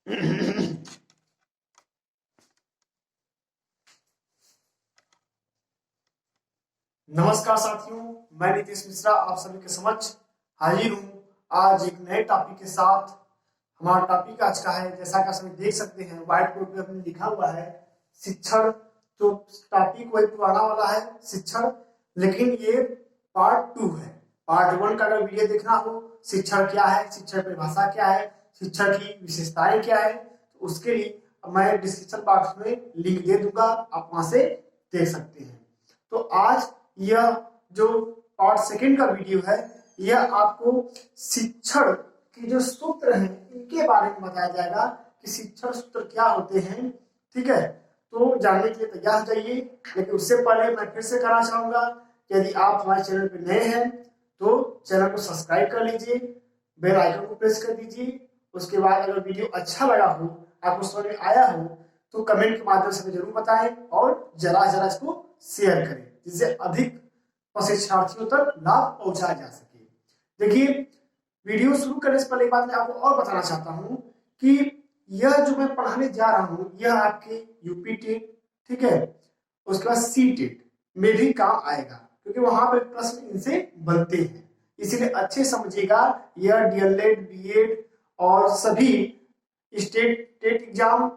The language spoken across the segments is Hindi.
नमस्कार साथियों, मैं नीतीश मिश्रा आप सभी के समक्ष हाजिर हूँ आज एक नए टॉपिक के साथ। हमारा टॉपिक आज का है, जैसा कि आप सभी देख सकते हैं व्हाइट बोर्ड पे हमने लिखा हुआ है शिक्षण। तो टॉपिक वही पुराना वाला है शिक्षण, लेकिन ये पार्ट 2 है। पार्ट 1 का अगर वीडियो देखना हो, शिक्षण क्या है, शिक्षण परिभाषा क्या है, शिक्षण की विशेषताएं क्या है, तो उसके लिए मैं डिस्क्रिप्शन बॉक्स में लिंक दे दूंगा, आप वहां से देख सकते हैं। तो आज यह जो पार्ट 2 का वीडियो है, यह आपको शिक्षण के जो सूत्र हैं इनके बारे में बताया जाएगा कि शिक्षण सूत्र क्या होते हैं। ठीक है, तो जानने के लिए तैयार हो जाइए। लेकिन उससे पहले मैं फिर से कहना चाहूंगा, यदि आप हमारे चैनल पर नए हैं तो चैनल को सब्सक्राइब कर लीजिए, बेल आइकन को प्रेस कर दीजिए। उसके बाद अगर वीडियो अच्छा लगा हो, आपको समझ में आया हो, तो कमेंट के माध्यम से जरूर बताएं और जरा जरा इसको शेयर करें, जिससे अधिक प्रशिक्षणार्थियों तक लाभ पहुंचाया जा सके। देखिए, वीडियो शुरू करने से पहले एक बात मैं आपको और बताना चाहता हूं कि यह जो मैं पढ़ाने जा रहा हूं, यह आपके यूपी टेट, ठीक है, उसके बाद सी टेट में भी काम आएगा, क्योंकि वहां पर प्रश्न इनसे बनते हैं। इसीलिए अच्छे समझिएगा, यह डीएलएड, बीएड और सभी स्टेट टेट एग्जाम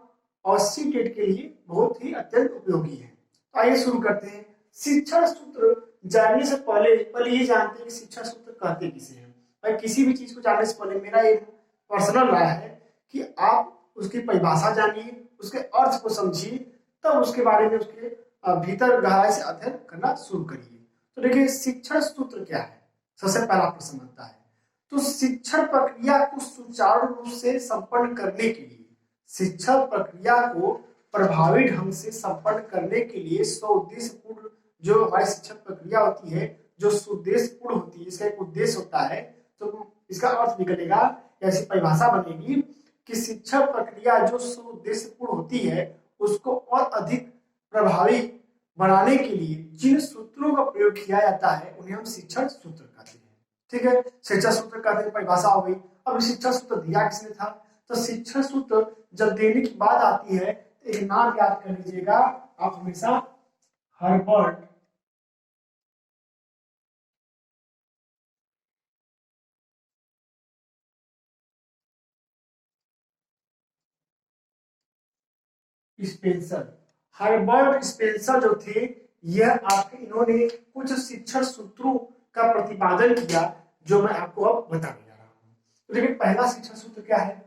और सी टेट के लिए बहुत ही अत्यंत उपयोगी है। तो आइए शुरू करते हैं। शिक्षण सूत्र जानने से पहले ये जानते हैं कि शिक्षण सूत्र कहते किसे हैं। भाई, किसी भी चीज को जानने से पहले मेरा एक पर्सनल राय है कि आप उसकी परिभाषा जानिए, उसके अर्थ को समझिए, तब उसके बारे में उसके भीतर गहराई से अध्ययन करना शुरू करिए। तो देखिए, शिक्षण सूत्र क्या है, सबसे पहला प्रश्न बनता है। तो शिक्षण प्रक्रिया को सुचारू रूप से संपन्न करने के लिए, शिक्षण प्रक्रिया को प्रभावी ढंग से संपन्न करने के लिए स्वउद्देश्यपूर्ण जो हमारी शिक्षण प्रक्रिया होती है, जो सुउद्देश्यपूर्ण होती है, इसका एक उद्देश्य होता है। तो इसका अर्थ निकलेगा, ऐसी परिभाषा बनेगी कि शिक्षण प्रक्रिया जो सुउद्देश्यपूर्ण होती है, उसको और अधिक प्रभावी बनाने के लिए जिन सूत्रों का प्रयोग किया जाता है, उन्हें हम शिक्षण सूत्र कहते हैं। ठीक है, शिक्षण सूत्र कहते हैं, परिभाषा हो गई। अब शिक्षण सूत्र दिया किसने था? तो शिक्षण सूत्र जब देने की बात आती है, तो एक नाम याद कर लीजिएगा आप हमेशा, हर्बर्ट स्पेंसर। हर्बर्ट स्पेंसर जो थे, यह आपके इन्होंने कुछ शिक्षण सूत्रों का प्रतिपादन किया, जो मैं आपको अब बताने जा रहा हूँ। तो देखिए, पहला शिक्षण सूत्र क्या है?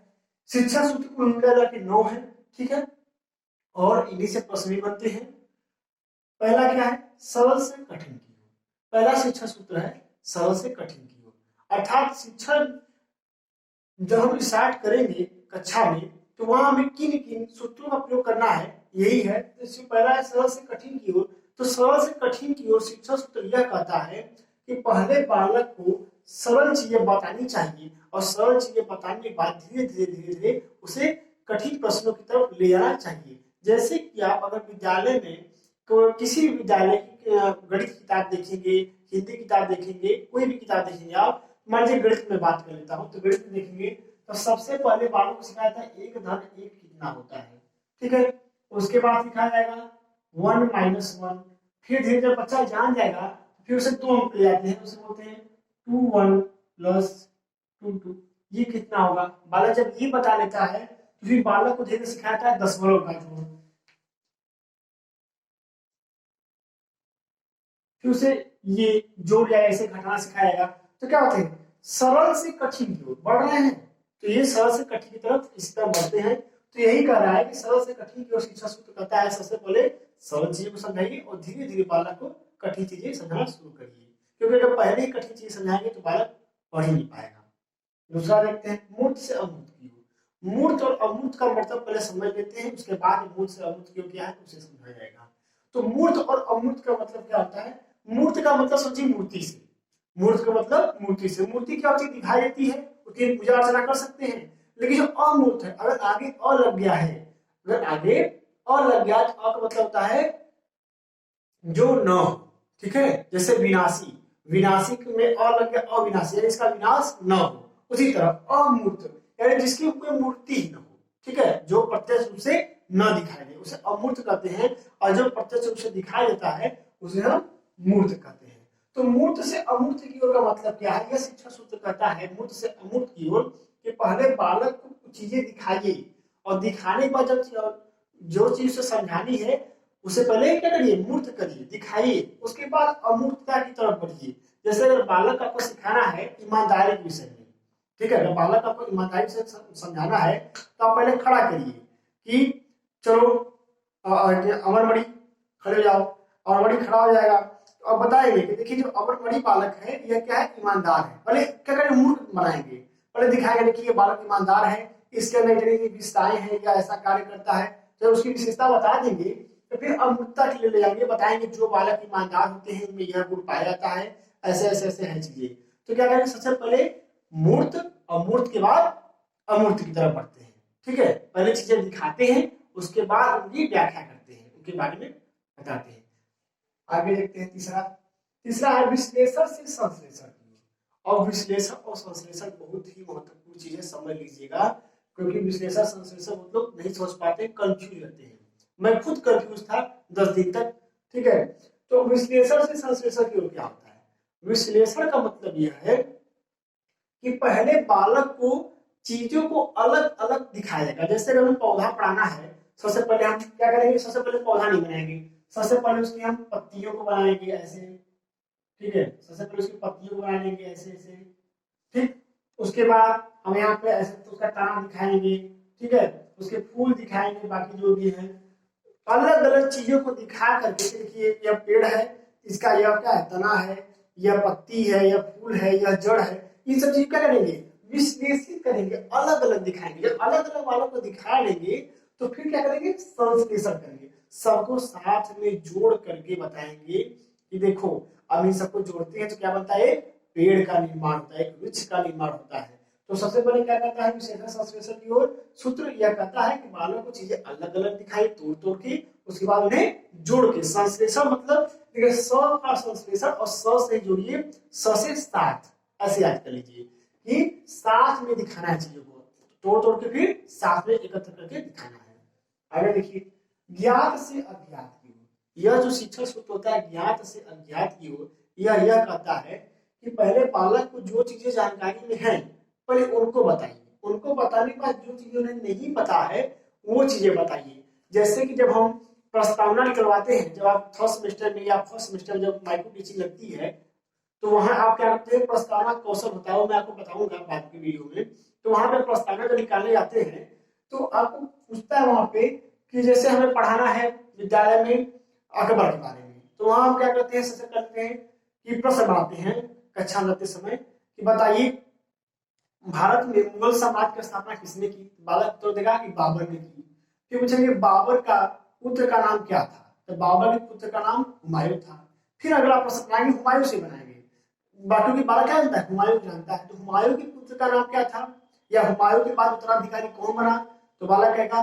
शिक्षण सूत्र कुल मिलाकर के 9 है, ठीक है, और इन्हीं से प्रश्न भी बनते हैं। पहला क्या है? सरल से कठिन की ओर। पहला शिक्षण सूत्र है सरल से कठिन की ओर। अर्थात शिक्षण जब हम स्टार्ट करेंगे कक्षा में, तो वहां हमें किन किन सूत्रों का प्रयोग करना है, यही है। तो इसमें पहला है सरल से कठिन की ओर। तो सरल से कठिन की ओर शिक्षण सूत्र यह कहता है कि पहले बालक को सरल चीजें बतानी चाहिए, और सरल चीजें बताने के बाद धीरे धीरे धीरे धीरे उसे कठिन प्रश्नों की तरफ ले जाना चाहिए। जैसे कि आप अगर विद्यालय में किसी भी विद्यालय की गणित किताब देखेंगे, हिंदी किताब देखेंगे, कोई भी किताब देखेंगे, आप मान लीजिए गणित में बात कर लेता हूँ, तो गणित में देखेंगे तो सबसे पहले बालों को सिखाया था 1 धन 1 कितना होता है, ठीक है। उसके बाद सिखाया जाएगा 1 माइनस 1। फिर धीरे धीरे बच्चा जान जाएगा, फिर उसे 2 अंक ले जाते हैं, उसे बोलते हैं 2 1 प्लस 2 2, ये कितना होगा। बालक जब ये बता लेता है, तो फिर बालक को धीरे सिखाया था दशमलव का जोड़, फिर उसे ये जोड़ या ऐसे घटाना सिखाएगा। तो क्या होते हैं, सरल से कठिन की ओर बढ़ रहे हैं, तो ये सरल से कठिन की तरफ इस तरह बढ़ते हैं। तो यही कह रहा है कि सरल से कठिन की ओर शिक्षा सूत्र कहता है, सबसे पहले सरल चीजों को समझाइए और धीरे धीरे बालक को कठिन चीजें समझाना शुरू करिए, क्योंकि अगर पहले ही कठिन चीजें समझाएंगे तो बालक पढ़ ही नहीं पाएगा। दूसरा देखते हैं मूर्त से अमूर्त की ओर। मूर्त और अमूर्त का मतलब पहले समझ लेते हैं, उसके बाद मूर्त से अमूर्त की ओर क्या है उसे समझा जाएगा। तो मूर्त और अमूर्त का मतलब क्या होता है? मूर्त का मतलब समझिए मूर्ति से, मूर्त का मतलब मूर्ति से। मूर्ति क्या होती है? दिखाई देती है, उसकी पूजा अर्चना कर सकते हैं। लेकिन जो अमूर्त है, अगर आगे अ लग गया है, अगर आगे अ लग गया तो अ का मतलब होता है जो न हो, ठीक है। जैसे विनाशी, विनाशी में अ लग गया, अविनाशी, यानी इसका विनाश न हो। उसी तरह अमूर्त यानी जिसकी कोई मूर्ति ही न हो, ठीक है, जो प्रत्यक्ष रूप से न दिखाई दे उसे अमूर्त कहते हैं, और जो प्रत्यक्ष रूप से दिखाई देता है उसे हम मूर्त कहते हैं। तो मूर्त से अमूर्त की ओर का मतलब क्या है? यह शिक्षा सूत्र कहता है मूर्त से अमूर्त की ओर कि पहले बालक को कुछ चीजें दिखाइए, और दिखाने के बाद जब जो चीज उसे समझानी है उसे पहले क्या करिए? मूर्त करिए, दिखाइए, उसके बाद अमूर्तता की तरफ बढ़िए। जैसे अगर बालक आपको सिखाना है ईमानदारी के विषय में, ठीक है, अगर बालक आपको ईमानदारी से समझाना है तो आप पहले खड़ा करिए कि चलो अमरमणि खड़े हो जाओ, अमरमणि खड़ा हो जाएगा, तो अब बताएंगे कि देखिए जो अमरमणि बालक है यह क्या है? ईमानदार है। पहले क्या करें? मूर्ख बनाएंगे, पहले दिखाएंगे देखिए ये बालक ईमानदार है, इसके अंदर इतनी विशेषताएं हैं या ऐसा कार्य करता है, जब उसकी विशेषता बता देंगे तो फिर अमूर्तता के लिए ले जाएंगे, बताएंगे जो बालक ईमानदार होते हैं उनमें यह गुण पाया जाता है, ऐसे ऐसे ऐसे हैं चीजें। तो क्या करेंगे? सबसे पहले मूर्त, और मूर्त के बाद अमूर्त की तरफ बढ़ते हैं, ठीक है, पहले चीजें दिखाते हैं उसके बाद उनकी व्याख्या करते हैं, उनके बारे में बताते हैं। आगे देखते हैं तीसरा। तीसरा है विश्लेषण से संश्लेषण। और विश्लेषण और संश्लेषण बहुत ही महत्वपूर्ण चीज है, समझ लीजिएगा, क्योंकि विश्लेषण संश्लेषण बहुत लोग नहीं समझ पाते, कंफ्यूज रहते हैं। मैं खुद कंफ्यूज था 10 दिन तक, ठीक है। तो विश्लेषण से संश्लेषण की ओर क्या होता है? विश्लेषण का मतलब यह है कि पहले बालक को चीजों को अलग अलग दिखाया जाएगा। जैसे अगर हमें पौधा पढ़ाना है, सबसे पहले हम क्या करेंगे? सबसे पहले पौधा नहीं बनाएंगे, सबसे पहले उसकी हम पत्तियों को बनाएंगे ऐसे, ठीक है, सबसे पहले उसकी पत्तियों को बनाएंगे ऐसे ऐसे, ठीक, उसके बाद हम यहाँ पे ऐसे तो उसका तना दिखाएंगे, ठीक है, उसके फूल दिखाएंगे, बाकी जो भी है अलग अलग चीजों को दिखा करके, देखिए यह पेड़ है, इसका यह क्या है? तना है, यह पत्ती है, यह फूल है, यह जड़ है, इन सब चीज क्या करेंगे? विश्लेषित करेंगे, अलग अलग दिखाएंगे। जब अलग अलग वालों को दिखा लेंगे तो फिर क्या करेंगे? संश्लेषण करेंगे, सबको साथ में जोड़ करके बताएंगे कि देखो अब इन सबको जोड़ते हैं तो क्या बनता है? पेड़ का निर्माण होता है, एक वृक्ष का निर्माण होता है। तो सबसे पहले क्या कहता है विश्लेषण संश्लेषण की ओर? सूत्र यह कहता है कि बालों को चीजें अलग अलग दिखाई तोड़ तोड़ के, उसके बाद उन्हें जोड़ के। संश्लेषण मतलब देखिए स का संश्लेषण, और स से जोड़िए, स से साथ, ऐसे याद कर लीजिए कि साथ में दिखाना है चीजों को, तोड़ तोड़ के फिर साथ में एकत्र करके दिखाना है। आगे देखिए, ज्ञात से अज्ञात की ओर। यह जो शिक्षण सूत्र होता है ज्ञात से अज्ञात की ओर, यह कहता है कि पहले बालक को जो चीजें जानकारी में है पहले उनको बताइए, उनको बताने के बाद जो चीजें उन्हें नहीं पता है वो चीजें बताइए। जैसे कि जब हम प्रस्तावना निकलवाते हैं, जब आप थर्ड सेमेस्टर में या फर्स्ट सेमेस्टर में जब माइक्रो टीचिंग लगती है तो वहां आप क्या करते हैं? प्रस्तावना कौशल होता है, वो मैं आपको बताऊंगा बाद की वीडियो में। तो वहां पे प्रस्तावना जब निकालने जाते हैं तो आपको पूछता है वहां पे कि जैसे हमें पढ़ाना है विद्यालय में अकबर के बारे में, तो वहां हम क्या करते हैं? सबसे करते हैं कि प्रश्न बनाते हैं कक्षा में जाते समय कि बताइए भारत में मुगल साम्राज्य की स्थापना किसने की? बालक उत्तर देगा कि बाबर ने की। फिर पूछेंगे बाबर का पुत्र का नाम क्या था? तो बाबर के पुत्र का नाम हुमायूं था। फिर अगला प्रश्न बनाएंगे, हुमायूं से बनाएंगे, बाकी की बालक क्या जानता है? हुमायूं जानता है। तो हुमायूं के पुत्र का नाम क्या था, या हुमायूं के बाद उत्तराधिकारी कौन बना? तो बालक कहेगा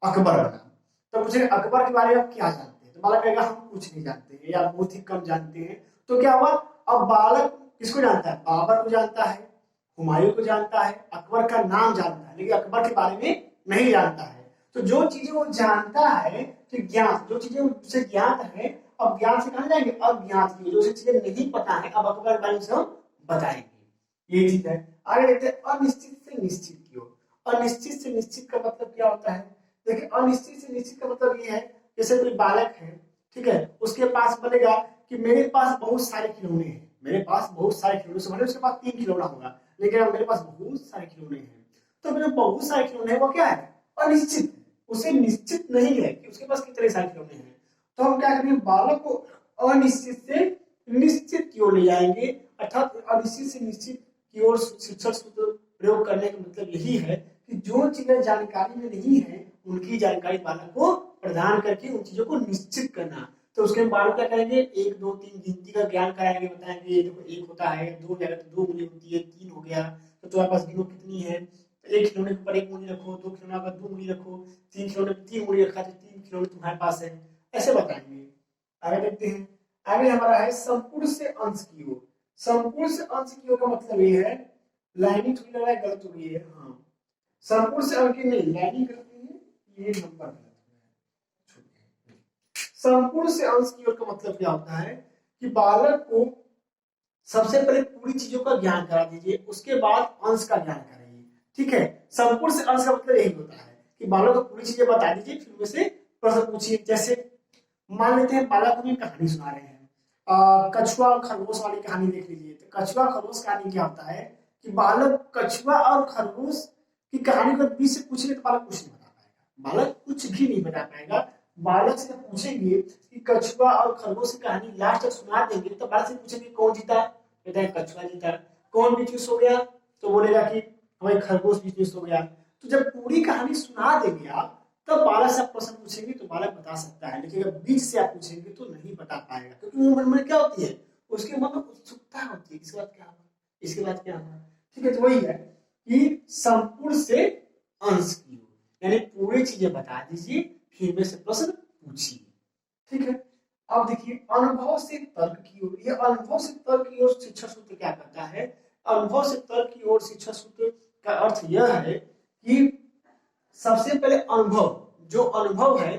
अकबर बना। तो पूछेंगे अकबर के बारे में आप क्या जानते हैं? तो बालक कहेगा हम कुछ नहीं जानते हैं या बहुत ही कम जानते हैं। तो क्या हुआ? अब बालक किसको जानता है? बाबर को जानता है, हुमायूं को जानता है, अकबर का नाम जानता है, लेकिन अकबर के बारे में नहीं जानता है। तो जो चीजें वो जानता है तो ज्ञात, जो चीजें उसे ज्ञात है, अब ज्ञात से कहा जाएंगे अज्ञात की, जो चीजें नहीं पता है अब अकबर के बारे में हम बताएंगे, ये चीज है। आगे देखते हैं अनिश्चित से निश्चित की ओर। अनिश्चित से निश्चित का मतलब क्या होता है? देखिए अनिश्चित से निश्चित का मतलब ये है, जैसे कोई बालक है, ठीक है, उसके पास बनेगा कि मेरे पास बहुत सारे खिलौने हैं, मेरे पास बहुत सारे खिलौने से बने, उसके पास 3 खिलौना होगा, लेकिन अब मेरे पास बहुत सारे खिलौने हैं। तो मेरे बहुत सारे खिलौने हैं वो क्या है? अनिश्चित, उसे निश्चित नहीं है कि उसके पास कितने सारे खिलौने हैं। तो हम क्या करेंगे? बालक को अनिश्चित से निश्चित की ओर ले जाएंगे, अर्थात अनिश्चित से निश्चित की ओर शिक्षण सूत्र प्रयोग करने का मतलब यही है कि जो चीजें जानकारी में नहीं है उनकी जानकारी बालक को प्रदान करके उन चीजों को निश्चित करना। तो उसके बालक क्या करेंगे? 1 2 3 गिनती का ज्ञान कराएंगे, बताएंगे देखो 1 होता है, 2 जाएगा तो 2 उंगली होती है, 3 हो गया तो तुम्हारे पास गिनो कितनी है, तो 1 खिलौने के ऊपर 1 उंगली रखो, 2 खिलौने पर 2 उंगली रखो, 3 खिलौने पर 3 उंगली रखा तो 3 खिलौने तुम्हारे पास है, ऐसे बताएंगे। आगे देखते हैं, आगे हमारा है संपूर्ण से अंश की ओर। संपूर्ण से अंश की ओर का मतलब ये है, लाइनिंग थोड़ी लग रहा है, गलत हो गई है, हाँ संपूर्ण से अंक नहीं लाइनिंग करते हैं, ये नंबर गलत है। संपूर्ण से अंश की ओर का मतलब क्या होता है कि बालक को सबसे पहले पूरी चीजों का ज्ञान करा दीजिए, उसके बाद अंश का ज्ञान कराइए। ठीक है, संपूर्ण से अंश का मतलब यही होता है कि बालक को पूरी चीजें बता दीजिए, फिर उनमें से प्रश्न पूछिए। जैसे मान लेते हैं बालक हमें कहानी सुना रहे हैं, कछुआ और खरगोश वाली कहानी देख लीजिए। तो कछुआ खरगोश कहानी क्या होता है कि बालक कछुआ और खरगोश की कहानी को बीच से पूछेंगे तो बालक कुछ नहीं बता पाएगा, बालक कुछ भी नहीं बता पाएगा। बालक से पूछेंगे कि कछुआ और खरगोश की कहानी लास्ट तक सुना देंगे तो बालक से पूछेंगे कौन जीता, कहता है कछुआ जीता। कौन बीच में सो गया, तो बोलेगा कि हमारे खरगोश बीच में सो गया। तो जब पूरी कहानी सुना देंगे आप तब बालक से प्रश्न पूछेंगे तो बालक बता सकता है, लेकिन अगर बीच से आप पूछेंगे तो नहीं बता पाएगा, क्योंकि वो मन में क्या होती है, उसके मन में उत्सुकता होती है, इसके बाद क्या होगा, इसके बाद क्या होगा। ठीक है, तो वही है कि संपूर्ण से अंश की ओर, यानी पूरी चीजें बता दीजिए, फिर में से प्रश्न पूछिए। ठीक है, अब देखिए अनुभव से तर्क की ओर, ये अनुभव से तर्क की ओर शिक्षा सूत्र क्या करता है। अनुभव से तर्क की ओर शिक्षा सूत्र का अर्थ यह है कि सबसे पहले अनुभव, जो अनुभव है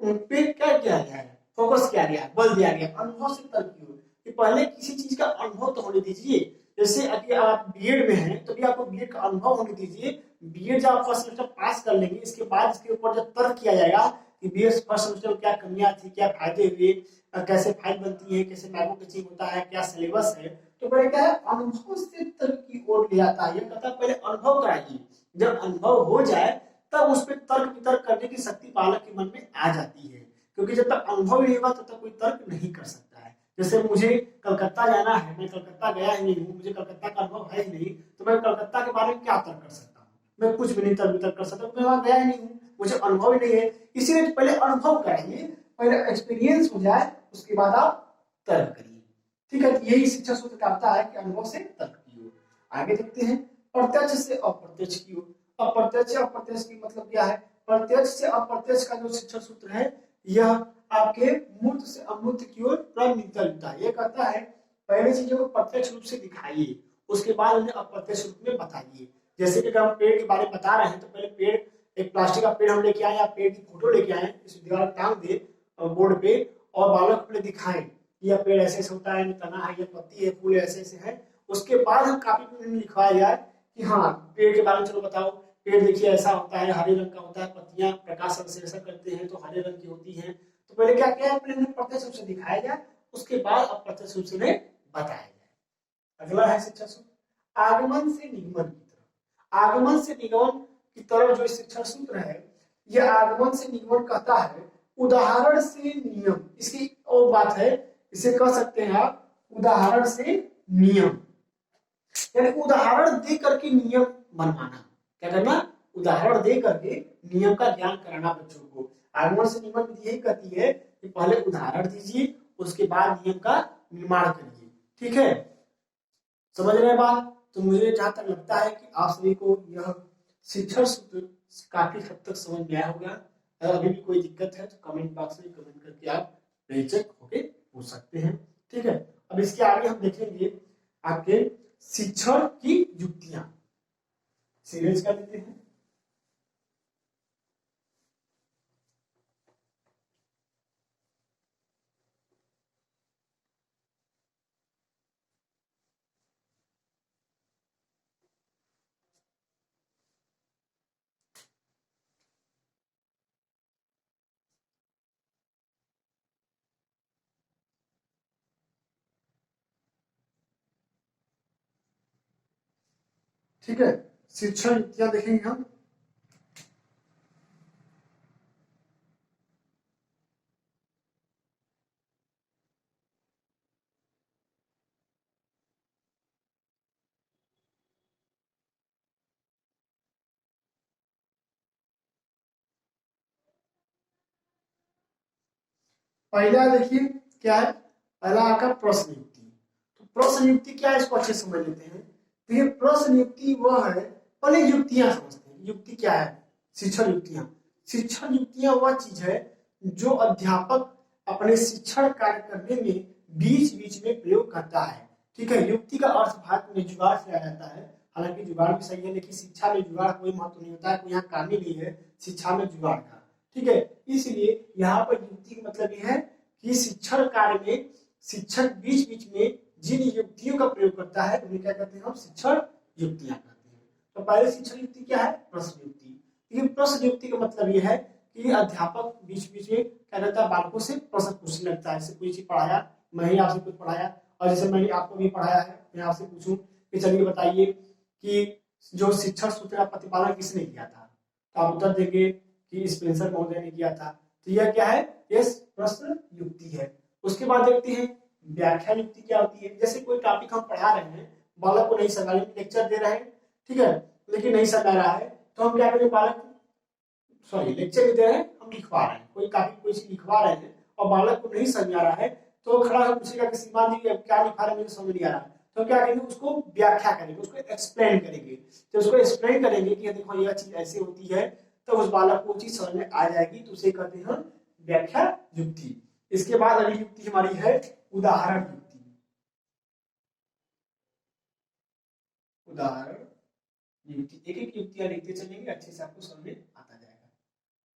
उन पे क्या किया गया है, फोकस किया गया, बल दिया गया। अनुभव से तर्क की ओर कि पहले किसी चीज का अनुभव तो होने दीजिए। जैसे अभी आप बीएड में हैं तो भी आपको बीएड का अनुभव होने दीजिए। बीएड जब आप फर्स्ट सेमेस्टर पास कर लेंगे, इसके बाद इसके ऊपर जब तर्क किया जाएगा कि बीएड फर्स्ट सेमेस्टर में क्या कमियां थी, क्या फायदे हुए, कैसे फाइल बनती है, कैसे मैगो टीचिंग होता है, क्या सिलेबस है, तो पहले क्या है अनुभव से तर्क की ओर ले आता है। ये कहता है पहले अनुभव कराइए, जब अनुभव हो जाए तब उस पर तर्क वितर्क करने की शक्ति बालक के मन में आ जाती है, क्योंकि जब तक अनुभव नहीं होगा तब तक कोई तर्क नहीं कर सकता है। जैसे मुझे कलकत्ता जाना है, मैं कलकत्ता गया ही नहीं हूँ, मुझे कलकत्ता का अनुभव है ही नहीं, तो मैं कलकत्ता के बारे में क्या तर्क कर सकता हूँ, मैं कुछ भी नहीं तर्क वितर्क कर सकता, मैं वहां गया ही नहीं हूँ, मुझे अनुभव ही नहीं है। इसीलिए पहले अनुभव कराइए, पहले एक्सपीरियंस हो जाए, उसके बाद आप तर्क करिए। ठीक है, यही शिक्षा सूत्र कहता है कि अनुभव से तर्क की ओर। आगे देखते हैं प्रत्यक्ष से अप्रत्यक्ष की ओर। अप्रत्यक्ष अप्रत्यक्ष की मतलब क्या है, प्रत्यक्ष से अप्रत्यक्ष का जो शिक्षा सूत्र है यह आपके मूर्त से अमूर्त की ओर प्रनिधता है। ये कहता है पहले चीजों को प्रत्यक्ष रूप से दिखाइए, उसके बाद उन्हें अप्रत्यक्ष रूप में बताइए। जैसे कि अगर हम पेड़ के बारे में बता रहे हैं तो पहले पेड़, एक प्लास्टिक का पेड़ हम लेके आए या पेड़ की फोटो लेके आए, इस दीवार टांग दे बोर्ड पे, और बालक को दिखाएं यह पेड़ ऐसे ऐसे होता है, तना है, ये पत्ती है, फूल ऐसे ऐसे है। उसके बाद हम काफी पे लिखवाया जाए कि हाँ पेड़ के बारे में चलो बताओ, पेड़ देखिए ऐसा होता है, हरे रंग का होता है, पत्तियां प्रकाश संश्लेषण करते हैं तो हरे रंग की होती हैं। तो पहले क्या किया, पहले उन्हें प्रत्यक्ष रूप से दिखाया जाए, उसके बाद अप्रत्यक्ष रूप से उन्हें बताया जाए। अगला है शिक्षा सूत्र आगमन से निगमन की तरफ। आगमन से निगमन की तरफ जो शिक्षा सूत्र है, यह आगमन से निगमन कहता है उदाहरण से नियम। इसकी और बात है, इसे कह सकते हैं आप उदाहरण से नियम, यानी उदाहरण दे करके नियम बनवाना। क्या करना, उदाहरण दे करके नियम का ज्ञान कराना बच्चों को। आगमन से नियमन विधि यही कहती है कि पहले उदाहरण दीजिए, उसके बाद नियम का निर्माण करिए। ठीक है, समझ रहे हैं बात। तो मुझे जहां तक लगता है कि आप सभी को यह शिक्षण सूत्र काफी हद तक समझ में आया होगा। अगर अभी भी कोई दिक्कत है तो कमेंट बॉक्स में कमेंट करके आप बेझिझक होके पूछ सकते हैं। ठीक है, अब इसके आगे हम देखेंगे आपके शिक्षण की युक्तियां। सीरीज कर लेते हैं। ठीक है, शिक्षण युक्तियां देखेंगे हम। पहला देखिए क्या है, पहला आपका प्रश्न युक्ति। तो प्रश्न युक्ति क्या है, इसको अच्छे समझ लेते हैं। तो ये प्रश्न युक्ति वह है, पहले युक्तियां समझते हैं। युक्ति क्या है, शिक्षण युक्तियां। शिक्षण युक्तियां वह चीज है जो अध्यापक अपने शिक्षण कार्य करने में बीच बीच में प्रयोग करता है। ठीक है, युक्ति का अर्थ भारत में जुगाड़ से आ जाता है। हालांकि जुगाड़ भी सही है, लेकिन शिक्षा में जुगाड़ कोई महत्व नहीं होता है, कोई यहाँ काम ही नहीं है शिक्षा में जुगाड़ का। ठीक है, इसलिए यहाँ पर युक्ति का मतलब यह है कि शिक्षण कार्य में शिक्षक बीच बीच में जिन युक्तियों का प्रयोग करता है उन्हें क्या कहते हैं, हम शिक्षण युक्तियां कहते हैं। तो पहले शिक्षण युक्ति क्या है, प्रश्न युक्ति। लेकिन प्रश्न युक्ति का मतलब यह है कि अध्यापक बीच बीच में क्या करता है, बालकों से प्रश्न पूछने लगता है। जैसे कोई चीज पढ़ाया, मैं ही आपसे कुछ पढ़ाया, और जैसे मैंने आपको भी पढ़ाया है, मैं आपसे पूछूं कि चलिए बताइए कि जो शिक्षण सूत्र का प्रतिपादन किसने किया था, तो आप उत्तर देंगे कि स्पेंसर महोदय ने किया था। तो यह क्या है, ये प्रश्न युक्ति है। उसके बाद देखते हैं व्याख्या युक्ति क्या होती है। जैसे कोई टॉपिक हम पढ़ा रहे हैं, बालक को नहीं समझ, लेक्चर दे रहे हैं, ठीक है, लेकिन नहीं समझ रहा है, तो हम क्या करें, बालक सॉरी लेक्चर भी दे रहे हैं, हम लिखवा रहे हैं, कोई काफी कोई चीज लिखवा रहे हैं और बालक को नहीं समझ आ रहा है, तो खड़ा होकर पूछेगा कि श्रीमान जी क्या लिखा रहे हैं, मुझे समझ नहीं आ रहा है। तो क्या करेंगे, उसको व्याख्या करेंगे, उसको एक्सप्लेन करेंगे। तो उसको एक्सप्लेन करेंगे कि देखो यह चीज ऐसे होती है, तो उस बालक को चीज समझ में आ जाएगी, तो उसे कहते हैं व्याख्या युक्ति। इसके बाद अगली युक्ति हमारी है उदाहरण युक्ति। उदाहरण युक्ति, एक एक युक्तियां लिखते चलेंगे, अच्छे से आपको समझ में आता जाएगा।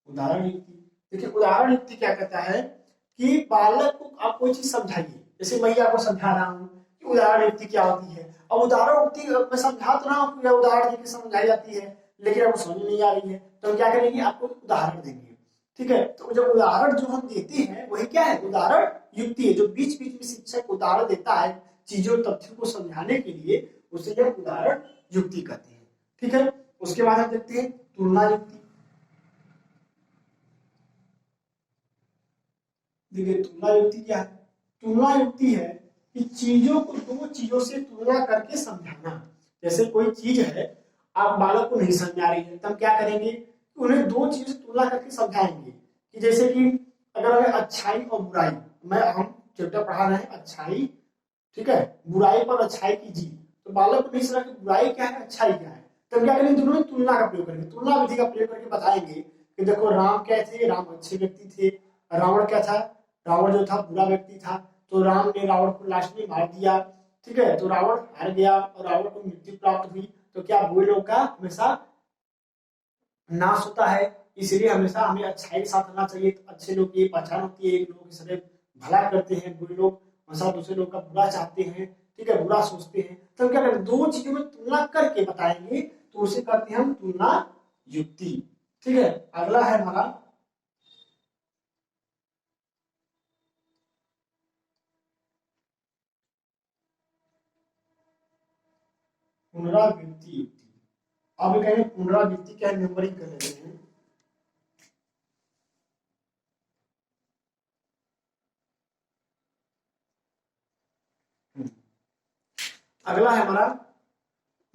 उदाहरण युक्ति, देखिए उदाहरण युक्ति क्या कहता है कि बालक को आप कोई चीज समझाइए। जैसे मैं आपको समझा रहा हूँ कि उदाहरण युक्ति क्या होती है। अब उदाहरण युक्ति मैं समझा तो रहा हूँ कि उदाहरण की समझाई जाती है, लेकिन आपको समझ नहीं आ रही है, तो हम क्या करेंगे, आपको उदाहरण देंगे। ठीक है, तो जब उदाहरण जो हम देते हैं वही क्या है, उदाहरण युक्ति है। जो बीच बीच में शिक्षक उदाहरण देता है चीजों तथ्यों को समझाने के लिए, उसे यह उदाहरण युक्ति कहते हैं। ठीक है, उसके बाद हम देखते हैं तुलना युक्ति। देखिए तुलना युक्ति क्या है, तुलना युक्ति है कि चीजों को दो चीजों से तुलना करके समझाना। जैसे कोई चीज है, आप बालक को नहीं समझ आ रही है, तो हम क्या करेंगे, उन्हें दो चीजों से तुलना करके समझाएंगे। कि जैसे कि अगर हमें अच्छाई और बुराई, हम चैप्टर पढ़ा रहे हैं अच्छाई, ठीक है, बुराई पर अच्छाई की जी, तो बालक को नहीं समझ कि बुराई क्या है अच्छाई क्या है, तो क्या करेंगे, दोनों में तुलना का प्रयोग करेंगे, तुलना विधि का प्रयोग करके बताएंगे कि देखो राम क्या थे, राम अच्छे व्यक्ति थे, रावण क्या था, रावण जो था बुरा व्यक्ति था, तो राम ने रावण को लास्ट में मार दिया। ठीक है, तो रावण हार गया और रावण को मृत्यु प्राप्त हुई। तो क्या बुरे लोग का हमेशा नाश होता है, इसलिए हमेशा हमें अच्छाई के साथ रहना चाहिए। तो अच्छे लोग की पहचान होती है, एक लोग की सदैव भला करते हैं, बुरे लोग हमेशा दूसरे लोग का बुरा चाहते हैं, ठीक है, बुरा सोचते हैं। तो क्या करें, दो चीजों में तुलना करके बताएंगे, तो उसे कहते हैं हम तुलना युक्ति। ठीक है, अगला है हमारा पुनरावृत्ति युक्ति। अब कहेंगे पुनरावृत्ति क्या है, नंबरिंग कर लेते हैं। अगला है हमारा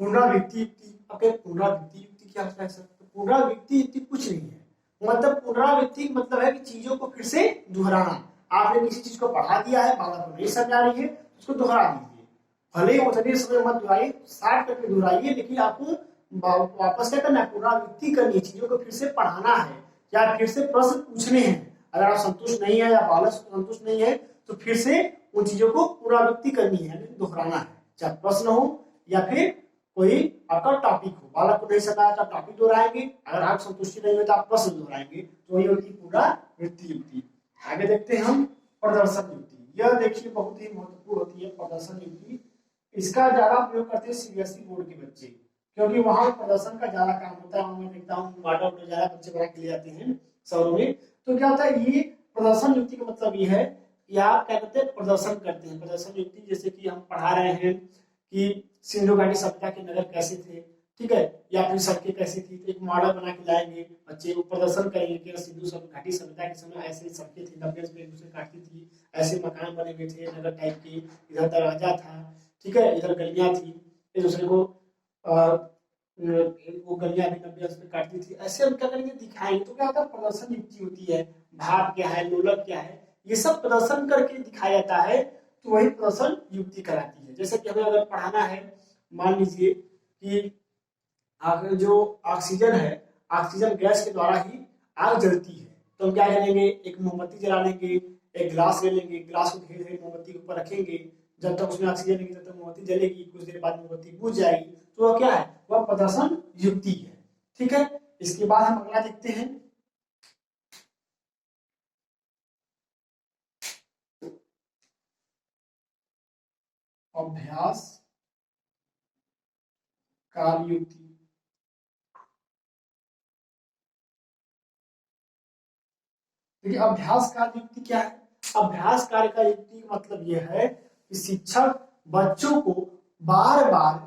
पुनरावृत्ति युक्ति। अब पुनरावृत्ति युक्ति क्या होता है सर, तो पुनरावृत्ति युक्ति कुछ नहीं है, मतलब पुनरावृत्ति मतलब है कि चीजों को फिर से दोहराना। आपने किसी चीज को पढ़ा दिया है, बालक को नहीं समझ आ रही है, उसको दोहरा दीजिए, भले ही उतने समय मत दोहराइए, साठ करके दोहराइए, लेकिन आपको वापस क्या करना है, पुनरावृत्ति करनी है, चीजों को फिर से पढ़ाना है या फिर से प्रश्न पूछने हैं। अगर आप संतुष्ट नहीं है या बालक संतुष्ट नहीं है, तो फिर से उन चीजों को पुनरावृत्ति करनी है, दोहराना है, चाहे प्रश्न हो या फिर कोई आपका टॉपिक हो। बालक को नहीं समझ आया तो टॉपिक दोहराएंगे, अगर आप संतुष्टि नहीं हुई तो आप प्रश्न दोहराएंगे, तो वही होती पुनरावृत्ति युक्ति। आगे देखते हैं हम प्रदर्शन युक्ति। यह देखिए बहुत ही महत्वपूर्ण होती है प्रदर्शन युक्ति। इसका ज्यादा प्रयोग करते हैं सीबीएसई बोर्ड के बच्चे, क्योंकि वहां प्रदर्शन का ज्यादा काम होता है। मैं देखता हूँ वाटर ज्यादा बच्चे बना के ले जाते हैं शहरों में। तो क्या होता है, ये प्रदर्शन युक्ति का मतलब ये है कि आप क्या करते हैं, प्रदर्शन करते हैं। प्रदर्शन युक्ति जैसे कि हम पढ़ा रहे हैं कि सिंधु घाटी सभ्यता के नगर कैसे थे, ठीक है, या फिर सड़कें कैसी थी, तो एक मॉडल बना के लाएंगे, बच्चे को प्रदर्शन करेंगे कि सिंधु घाटी सभ्यता के समय ऐसे सड़कें थी, नब्बे पे एक दूसरे काटती थी, ऐसे मकान बने हुए थे नगर टाइप के, इधर दरवाजा था, ठीक है, इधर गलियां थी, एक दूसरे को वो गलियां भी नब्बे पे काटती थी, ऐसे हम क्या करेंगे, दिखाएंगे। तो क्या होता है, प्रदर्शन युक्ति होती है। भाव क्या है, लोलक क्या है, ये सब प्रदर्शन करके दिखाया जाता है, तो वही प्रदर्शन युक्ति कराती है। जैसे कि हमें अगर पढ़ाना है, मान लीजिए कि जो ऑक्सीजन है, ऑक्सीजन गैस के द्वारा ही आग जलती है, तो हम क्या करेंगे, एक मोमबत्ती जला लेंगे, एक गिलास ले लेंगे, गिलास को धीरे धीरे मोमबत्ती के ऊपर रखेंगे, जब तक उसमें ऑक्सीजन नहीं तब तक मोमबत्ती जलेगी, कुछ देर बाद मोमबत्ती बुझ जाएगी, तो वह क्या है, वह प्रदर्शन युक्ति है। ठीक है, इसके बाद हम अगला देखते हैं, अभ्यास कार्य युक्ति। देखिए अभ्यास कार्य युक्ति क्या है, अभ्यास कार्य का युक्ति का मतलब यह है कि शिक्षक बच्चों को बार बार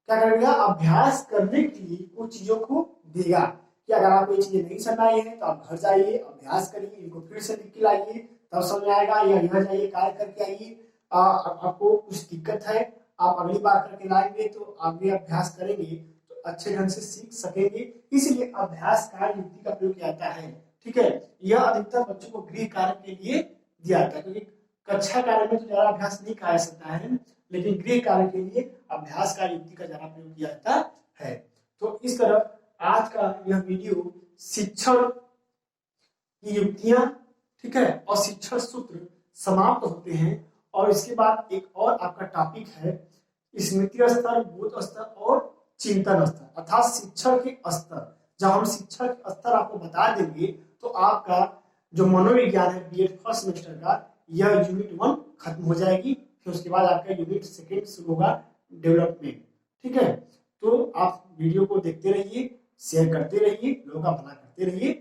क्या करेगा, अभ्यास करने के लिए कुछ चीजों को देगा कि अगर आपको ये चीजें नहीं समझ आई है तो आप घर जाइए, अभ्यास करिए, इनको फिर से लिख के लाइए, तब समझ आएगा, या यहाँ जाइए कार्य करके आइए। आपको कुछ दिक्कत है, आप अगली बार करके लाएंगे तो आप भी अभ्यास करेंगे तो अच्छे ढंग से सीख सकेंगे। इसलिए अभ्यास कार्य युक्ति का प्रयोग किया जाता है। ठीक है, यह अधिकतर बच्चों को गृह कार्य के लिए दिया जाता है, क्योंकि कक्षा कार्य में तो ज्यादा अभ्यास नहीं कराया सकता है, लेकिन गृह कार्य के लिए अभ्यास कार्य युक्ति का ज्यादा प्रयोग किया जाता है। तो इस तरह आज का यह वीडियो शिक्षण की युक्तियां, ठीक है, और शिक्षण सूत्र समाप्त होते हैं। और इसके बाद एक और आपका टॉपिक है स्मृति स्तर, बोध स्तर और चिंतन स्तर, अर्थात शिक्षण के स्तर। जब हम शिक्षण के स्तर आपको बता देंगे तो आपका जो मनोविज्ञान है बीएड फर्स्ट सेमेस्टर का, यह यूनिट 1 खत्म हो जाएगी, फिर उसके बाद आपका यूनिट 2 शुरू होगा, डेवलपमेंट। ठीक है, तो आप वीडियो को देखते रहिए, शेयर करते रहिए, लोगों का भला करते रहिए।